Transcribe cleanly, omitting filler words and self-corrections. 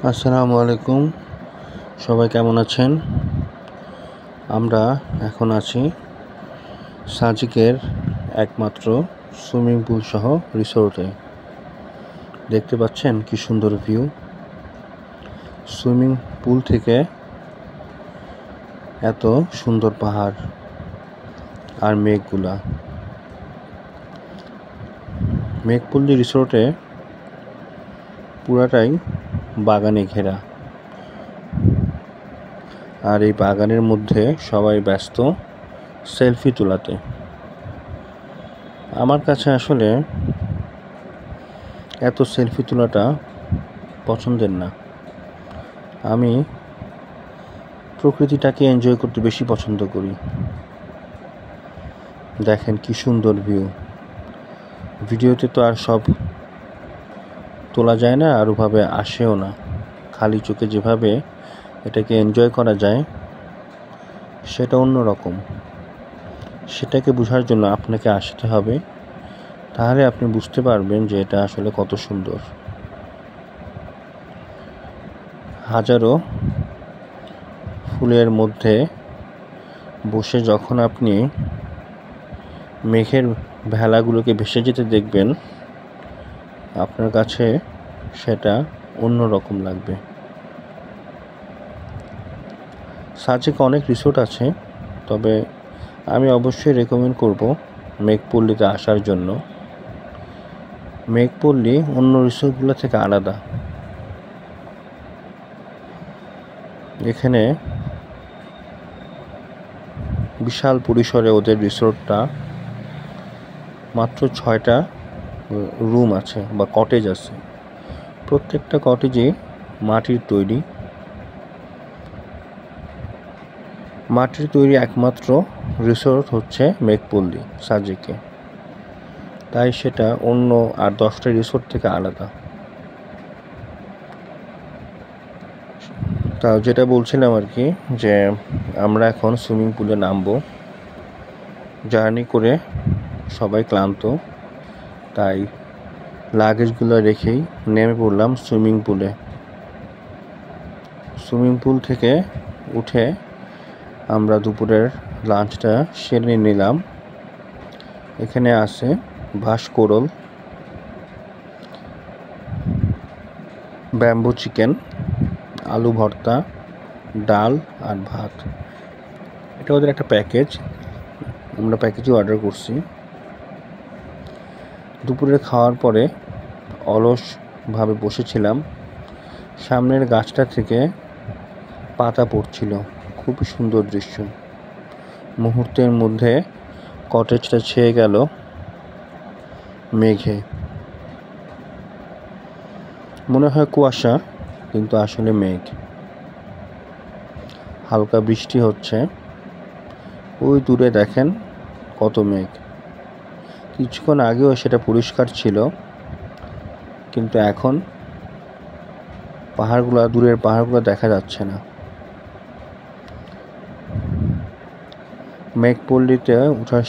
আসসালামু আলাইকুম। সবাই কেমন আছেন? আমরা এখন আছি সাজিকের একমাত্র সুইমিং পুল সহ রিসোর্টে। দেখতে পাচ্ছেন কি সুন্দর ভিউ। সুইমিং পুল থেকে এত সুন্দর পাহাড় আর মেঘগুলা। মেঘপল্লী রিসোর্টে পুরাটাই বাগানে ঘেরা, আর এই বাগানের মধ্যে সবাই ব্যস্ত সেলফি তোলাতে। আমার কাছে আসলে এত সেলফি তোলাটা পছন্দের না। আমি প্রকৃতিটাকে এনজয় করতে বেশি পছন্দ করি। দেখেন কি সুন্দর ভিউ। ভিডিওতে তো আর সব তোলা যায় না, আর ওভাবে আসেও না। খালি চোখে যেভাবে এটাকে এনজয় করা যায় সেটা অন্যরকম। সেটাকে বোঝার জন্য আপনাকে আসতে হবে, তাহলে আপনি বুঝতে পারবেন যে এটা আসলে কত সুন্দর। হাজারো ফুলের মধ্যে বসে যখন আপনি মেঘের ভেলাগুলোকে ভেসে যেতে দেখবেন, আপনার কাছে সেটা অন্যরকম লাগবে। সাজেকে অনেক রিসোর্ট আছে, তবে আমি অবশ্যই রেকমেন্ড করব মেঘপল্লীতে আসার জন্য। মেঘপল্লী অন্য রিসোর্টগুলো থেকে আলাদা। এখানে বিশাল পরিসরে ওদের রিসোর্টটা, মাত্র 6টা রুম আছে বা কটেজ আছে। প্রত্যেকটা কটেজে মাটির তৈরি। মাটির তৈরি একমাত্র রিসোর্ট হচ্ছে মেঘপল্লী সাজেকে, তাই সেটা অন্য আর 10টা রিসোর্ট থেকে আলাদা। তা যেটা বলছিলাম আর কি, যে আমরা এখন সুইমিং পুলে নামবো। জার্নি করে সবাই ক্লান্ত, তাই লাগেজগুলো রেখেই নেমে পড়লাম সুইমিং পুলে। সুইমিং পুল থেকে উঠে আমরা দুপুরের লাঞ্চটা সেরে নিলাম। এখানে আছে ভাস্করল, ব্যাম্বু চিকেন, আলু ভর্তা, ডাল আর ভাত। এটা ওদের একটা প্যাকেজ, আমরা প্যাকেজে অর্ডার করছি। দুপুরে খাওয়ার পরে অলসভাবে বসেছিলাম। সামনের গাছটা থেকে পাতা পড়ছিল, খুবই সুন্দর দৃশ্য। মুহূর্তের মধ্যে কটেজটা ছেয়ে গেল মেঘে। মনে হয় কুয়াশা, কিন্তু আসলে মেঘ। হালকা বৃষ্টি হচ্ছে। ওই দূরে দেখেন কত মেঘ। কিছুক্ষণ আগেও সেটা পরিষ্কার ছিল, কিন্তু এখন দূরের পাহাড়গুলো দেখা যাচ্ছে না। মেঘপল্লীতে ওঠার